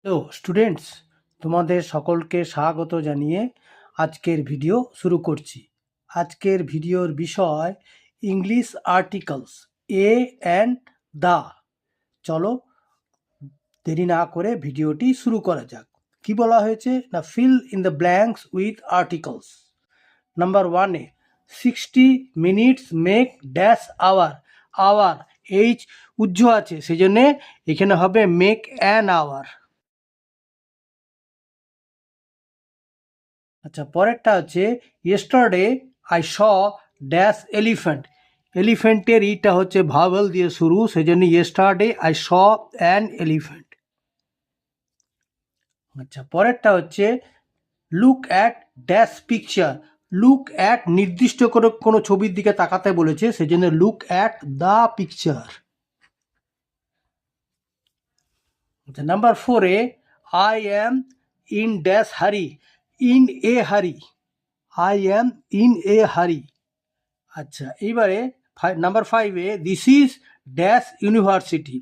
তো স্টুডেন্টস, তোমাদের সকলকে স্বাগত জানিয়ে আজকের ভিডিও শুরু করছি। আজকের ভিডিওর বিষয় English articles a and the. চলো দেরি না করে ভিডিওটি শুরু করা যাক। কি বলা হয়েছে না, fill in the blanks with articles. Number 1-এ 60 minutes make dash hour. Hour H উজ্জ্ব আছে, সেই জন্যে এখানে হবে মেক অ্যান আওয়ার। আচ্ছা, পরেরটা হচ্ছে yesterday I saw dash elephant. এলিফ্যান্টের ইটা হচ্ছে ভাওয়েল দিয়ে শুরু, সেই জন্য yesterday I saw an elephant. আচ্ছা, পরেরটা হচ্ছে look at dash picture. Look at নির্দিষ্ট করে কোনো ছবির দিকে তাকাতে বলেছে, সেই জন্য লুক অ্যাট দ্য পিকচার। আচ্ছা, নাম্বার 4-এ I am in dash hurry. In a hurry, I am in a hurry. আচ্ছা, এইবারে নাম্বার 5-এ দিস ইজ ড্যাশ ইউনিভার্সিটি।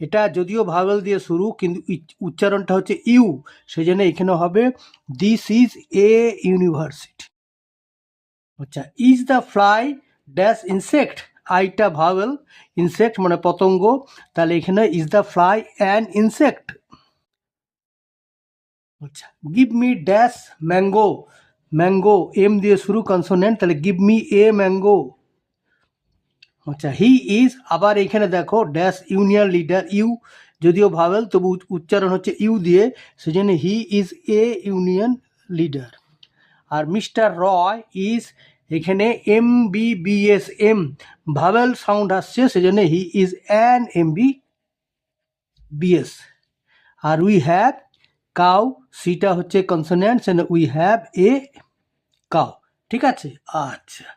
এটা যদিও ভাওয়েল দিয়ে শুরু, কিন্তু উচ্চারণটা হচ্ছে ইউ, সেই জন্য এখানে হবে দিস ইজ এ ইউনিভার্সিটি। আচ্ছা, is the fly dash insect. আইটা ভাওয়েল, ইনসেক্ট মানে পতঙ্গ, তাহলে এখানে is the fly an insect. আচ্ছা, give me dash mango. Mango M দিয়ে শুরু কনসোনেন্ট, তাহলে গিভ মি এ ম্যাঙ্গো। আচ্ছা, হি ইজ, আবার এখানে দেখো ড্যাশ ইউনিয়ন লিডার, ইউ যদিও ভাওয়েল তবু উচ্চারণ হচ্ছে ইউ দিয়ে, সেজন্য he is a union leader. আর মিস্টার রয় ইজ, এখানে MBBS, এম ভাওয়েল সাউন্ড আসছে, সেজন্য হি ইজ অ্যান MBBS। আর উই হ্যাভ কাউ, সিটা হচ্ছে কনসোনেন্ট, সেজন্য উই হ্যাভ এ কাউ। ঠিক আছে। আচ্ছা।